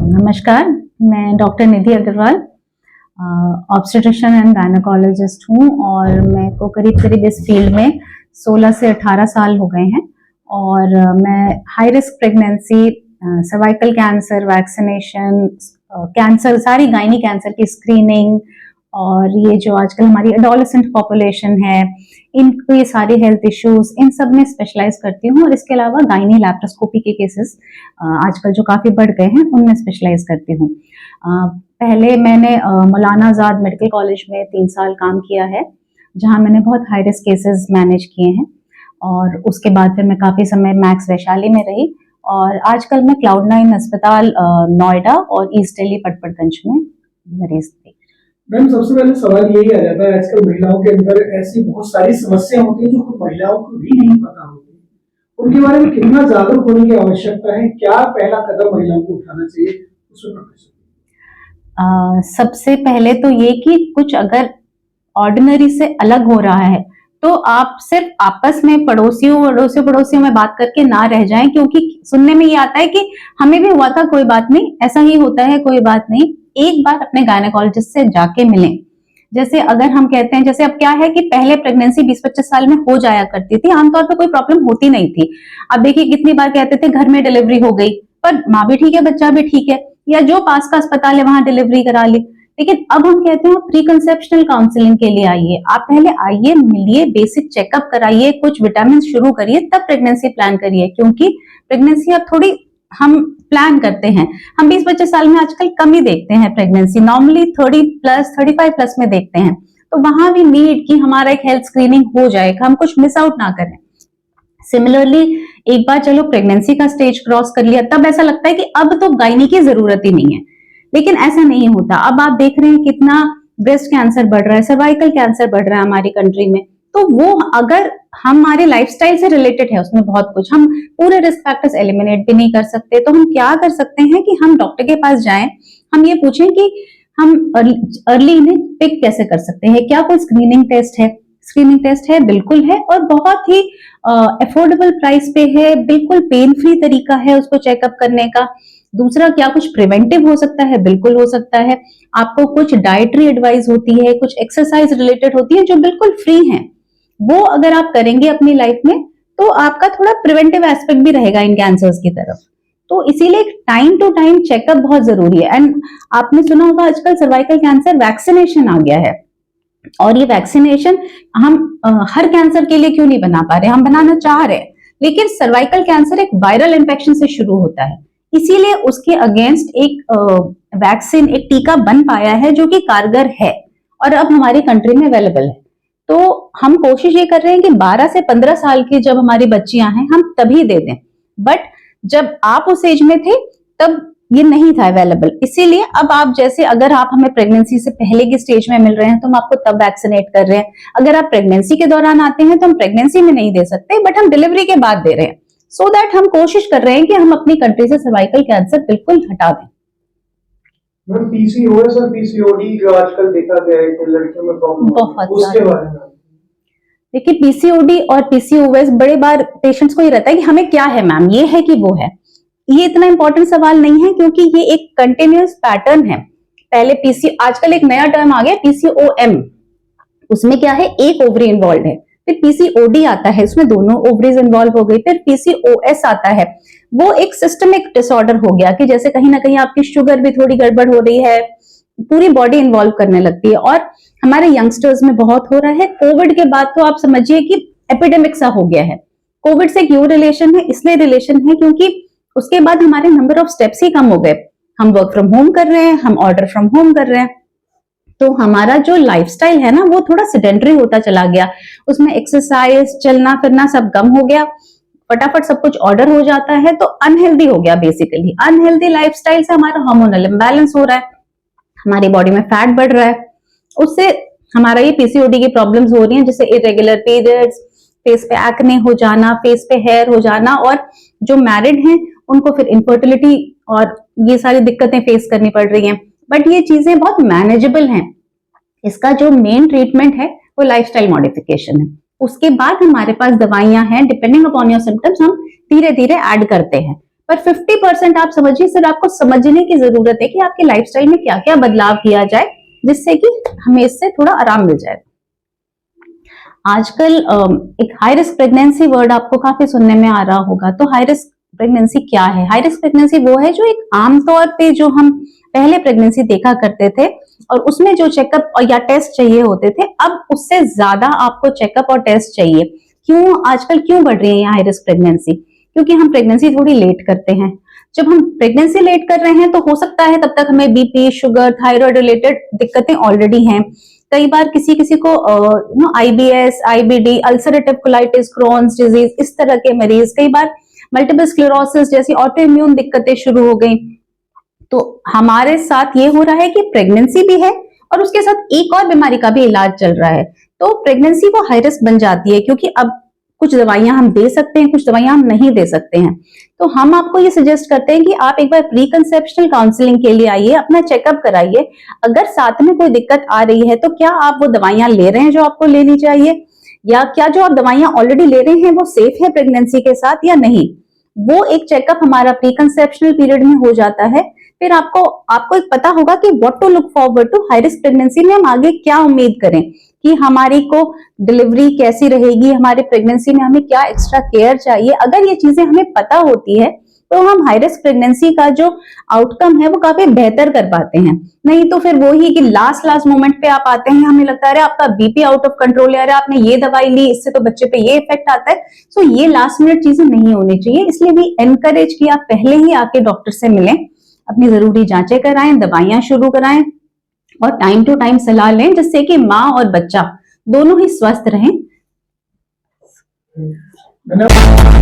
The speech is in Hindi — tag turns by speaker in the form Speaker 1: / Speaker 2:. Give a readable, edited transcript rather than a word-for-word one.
Speaker 1: नमस्कार, मैं doctor Nidhi Agrawal obstetrician and gynaecologist हूँ और मैं को करीब करीब इस फील्ड में 16 से 18 साल हो गए हैं और मैं high risk pregnancy, cervical cancer, vaccination, cancer, सारी गायनी कैंसर की स्क्रीनिंग और ये जो आजकल हमारी एडोलेसेंट पॉपुलेशन है, इनको ये सारे हेल्थ इश्यूज, इन सब में स्पेशलाइज करती हूँ और इसके अलावा गायनी लैप्रोस्कोपी के केसेस आजकल जो काफी बढ़ गए हैं उनमें स्पेशलाइज करती हूँ। पहले मैंने मौलाना आजाद मेडिकल कॉलेज में 3 साल काम किया है, जहाँ मैंने बहुत हाई रिस्क केसेस मैनेज किए हैं और उसके बाद फिर मैं काफी समय मैक्स वैशाली में रही और आजकल मैं क्लाउड9 अस्पताल नोएडा और ईस्ट दिल्ली पटपड़गंज में मरीज थी।
Speaker 2: मैम, सबसे पहले सवाल यही आ जाता है, आजकल महिलाओं के अंदर ऐसी बहुत सारी समस्या होती है जो खुद महिलाओं को भी नहीं पता होती, उनके बारे में कितना जागरूक होने की आवश्यकता है, क्या पहला कदम महिलाओं को उठाना चाहिए, उसमें
Speaker 1: सबसे पहले तो ये कि कुछ अगर ऑर्डिनरी से अलग हो रहा है तो आप सिर्फ आपस में पड़ोसियों में बात करके ना रह जाएं, क्योंकि सुनने में ये आता है कि हमें भी हुआ था, कोई बात नहीं, ऐसा ही होता है, कोई बात नहीं। एक बार अपने गायनेकोलॉजिस्ट से जाके मिलें। जैसे अगर हम कहते हैं, जैसे अब क्या है कि पहले प्रेगनेंसी 20-25 साल में हो जाया करती थी, आमतौर पर कोई प्रॉब्लम होती नहीं थी। अब देखिए कितनी बार कहते थे घर में डिलीवरी हो गई, पर माँ भी ठीक है, बच्चा भी ठीक है, या जो पास का अस्पताल है वहां डिलीवरी करा ली। लेकिन अब हम कहते हैं प्री कंसेप्शनल काउंसलिंग के लिए आइए, आप पहले आइए, मिलिए, बेसिक चेकअप कराइए, कुछ विटामिन शुरू करिए, तब प्रेगनेंसी प्लान करिए, क्योंकि प्रेगनेंसी अब थोड़ी हम प्लान करते हैं, हम 20-25 साल में आजकल कम ही देखते हैं प्रेगनेंसी, नॉर्मली 30+, 35+ में देखते हैं। तो वहां भी नीड कि हमारा एक हेल्थ स्क्रीनिंग हो जाए, हम कुछ मिस आउट ना करें। सिमिलरली एक बार चलो प्रेगनेंसी का स्टेज क्रॉस कर लिया, तब ऐसा लगता है कि अब तो गायनी की जरूरत ही नहीं है, लेकिन ऐसा नहीं होता। अब आप देख रहे हैं कितना ब्रेस्ट कैंसर बढ़ रहा है, सर्वाइकल कैंसर बढ़ रहा है हमारी कंट्री में, तो वो अगर हमारे लाइफस्टाइल से रिलेटेड है, उसमें बहुत कुछ, हम पूरे रिस्क फैक्टर्स एलिमिनेट भी नहीं कर सकते, तो हम क्या कर सकते हैं कि हम डॉक्टर के पास जाएं, हम ये पूछें कि हम अर्ली इन्हें पिक कैसे कर सकते हैं, क्या कोई स्क्रीनिंग टेस्ट है। स्क्रीनिंग टेस्ट है, बिल्कुल है, और बहुत ही अफोर्डेबल प्राइस पे है, बिल्कुल पेन फ्री तरीका है उसको चेकअप करने का। दूसरा, क्या कुछ प्रिवेंटिव हो सकता है, बिल्कुल हो सकता है। आपको कुछ डाइटरी एडवाइस होती है, कुछ एक्सरसाइज रिलेटेड होती है जो बिल्कुल फ्री है, वो अगर आप करेंगे अपनी लाइफ में तो आपका थोड़ा प्रिवेंटिव एस्पेक्ट भी रहेगा इन कैंसर्स की तरफ। तो इसीलिए टाइम टू टाइम चेकअप बहुत जरूरी है। एंड आपने सुना होगा आजकल सर्वाइकल कैंसर वैक्सीनेशन आ गया है, और ये वैक्सीनेशन हम हर कैंसर के लिए क्यों नहीं बना पा रहे, हम बनाना चाह रहे हैं, लेकिन सर्वाइकल कैंसर एक वायरल इंफेक्शन से शुरू होता है, इसीलिए उसके अगेंस्ट एक वैक्सीन, एक टीका बन पाया है जो कि कारगर है और अब हमारी कंट्री में अवेलेबल है। तो हम कोशिश ये कर रहे हैं कि 12 से 15 साल की जब हमारी बच्चियां हैं हम तभी दे दें, बट जब आप उस एज में थे तब ये नहीं था अवेलेबल, इसीलिए अब आप जैसे, अगर आप हमें प्रेगनेंसी से पहले की स्टेज में मिल रहे हैं तो हम आपको तब वैक्सीनेट कर रहे हैं। अगर आप प्रेगनेंसी के दौरान आते हैं तो हम प्रेगनेंसी में नहीं दे सकते, बट हम डिलीवरी के बाद दे रहे हैं, सो दैट हम कोशिश कर रहे हैं कि हम अपनी कंट्री से सर्वाइकल कैंसर बिल्कुल हटा दें।
Speaker 2: पीसीओएस और पीसीओडी जो आजकल देखा गया है कि लड़कियों में प्रॉब्लम
Speaker 1: बहुत,
Speaker 2: उसके बारे में
Speaker 1: देखिए पीसीओडी और पीसीओएस बड़े बार पेशेंट्स को ये रहता है कि हमें क्या है मैम, ये है कि वो है। ये इतना इंपॉर्टेंट सवाल नहीं है, क्योंकि ये एक कंटिन्यूअस पैटर्न है। पहले आजकल एक नया टर्म आ गया पीसीओएम, उसमें क्या है, एक ओवरी इन्वॉल्व है। फिर पीसीओडी आता है, उसमें दोनों ओवरीज इन्वॉल्व हो गई। फिर पीसीओएस आता है, वो एक सिस्टमिक डिसऑर्डर हो गया कि जैसे कहीं ना कहीं आपकी शुगर भी थोड़ी गड़बड़ हो रही है, पूरी बॉडी इन्वॉल्व करने लगती है, और हमारे यंगस्टर्स में बहुत हो रहा है। कोविड के बाद तो आप समझिए कि एपिडेमिक सा हो गया है। कोविड से क्यों रिलेशन है, इसलिए रिलेशन है क्योंकि उसके बाद हमारे नंबर ऑफ स्टेप्स ही कम हो गए, हम वर्क फ्रॉम होम कर रहे हैं, हम ऑर्डर फ्रॉम होम कर रहे हैं, तो हमारा जो लाइफस्टाइल है ना वो थोड़ा सेडेंटरी होता चला गया, उसमें एक्सरसाइज, चलना फिरना सब कम हो गया, फटाफट सब कुछ ऑर्डर हो जाता है, तो अनहेल्दी हो गया। बेसिकली अनहेल्दी लाइफस्टाइल से हमारा हार्मोनल इम्बैलेंस हो रहा है, हमारी बॉडी में फैट बढ़ रहा है, उससे हमारा ये पीसीओडी की प्रॉब्लम्स हो रही हैं, जैसे इरेगुलर पीरियड्स, फेस पे एक्ने हो जाना, फेस पे हेयर हो जाना, और जो मैरिड हैं उनको फिर इनफर्टिलिटी और ये सारी दिक्कतें फेस करनी पड़ रही हैं। बट ये चीजें बहुत मैनेजेबल हैं। इसका जो मेन ट्रीटमेंट है वो लाइफस्टाइल मॉडिफिकेशन है। उसके बाद हमारे पास दवाइयां हैं, डिपेंडिंग अपॉन योर सिम्टम्स हम धीरे धीरे ऐड करते हैं। पर 50% आप समझिए, सिर्फ आपको समझने की जरूरत है कि आपके लाइफस्टाइल में क्या क्या बदलाव किया जाए जिससे कि हमें इससे थोड़ा आराम मिल जाए। आजकल एक हाई रिस्क प्रेगनेंसी वर्ड आपको काफी सुनने में आ रहा होगा। तो हाई रिस्क प्रेगनेंसी क्या है? हाई रिस्क प्रेगनेंसी वो है जो एक आमतौर पे जो हम पहले प्रेगनेंसी देखा करते थे और उसमें जो चेकअप या टेस्ट चाहिए होते थे, अब उससे ज्यादा आपको चेकअप और टेस्ट चाहिए। क्यों आजकल क्यों बढ़ रही है हाई रिस्क प्रेगनेंसी? क्योंकि हम प्रेगनेंसी थोड़ी लेट करते हैं। जब हम प्रेगनेंसी लेट कर रहे हैं तो हो सकता है तब तक हमें बीपी, शुगर, थायराइड रिलेटेड दिक्कतें ऑलरेडी हैं। कई बार किसी किसी को IBS, IBD, ulcerative colitis, Crohn's disease, इस तरह के मरीज, कई बार मल्टीपल स्क्लेरोसिस जैसी ऑटो इम्यून दिक्कतें शुरू हो गई। तो हमारे साथ ये हो रहा है कि प्रेगनेंसी भी है और उसके साथ एक और बीमारी का भी इलाज चल रहा है। तो प्रेगनेंसी वो हाई रिस्क बन जाती है क्योंकि अब कुछ दवाइयां हम दे सकते हैं, कुछ दवाइयां हम नहीं दे सकते हैं। तो हम आपको ये सजेस्ट करते हैं कि आप एक बार प्री कंसेप्शनल काउंसलिंग के लिए आइए, अपना चेकअप कराइए। अगर साथ में कोई दिक्कत आ रही है तो क्या आप वो दवाइयां ले रहे हैं जो आपको लेनी चाहिए, या क्या जो आप दवाइयां ऑलरेडी ले रहे हैं वो सेफ है प्रेगनेंसी के साथ या नहीं। वो एक चेकअप हमारा प्री कंसेप्शनल पीरियड में हो जाता है। फिर आपको एक पता होगा कि what to look forward to high risk pregnancy में, हम आगे क्या उम्मीद करें कि हमारी को डिलीवरी कैसी रहेगी, हमारे प्रेगनेंसी में हमें क्या एक्स्ट्रा केयर चाहिए। अगर ये चीजें हमें पता होती है तो हम हाई रिस्क प्रेगनेंसी का जो आउटकम है वो काफी बेहतर कर पाते हैं। नहीं तो फिर वो ही कि लास्ट मोमेंट पे आप आते हैं, हमें लगता है आपका बीपी आउट ऑफ कंट्रोल है, अरे आपने ये दवाई ली, इससे तो बच्चे पे ये इफेक्ट आता है। सो ये लास्ट मिनट चीजें नहीं होनी चाहिए। इसलिए भी एनकरेज कि आप पहले ही आके डॉक्टर से मिलें, अपनी जरूरी जांचें कराएं, दवाइयां शुरू कराएं और टाइम टू टाइम सलाह लें, जिससे कि माँ और बच्चा दोनों ही स्वस्थ रहें।
Speaker 2: धन्यवाद।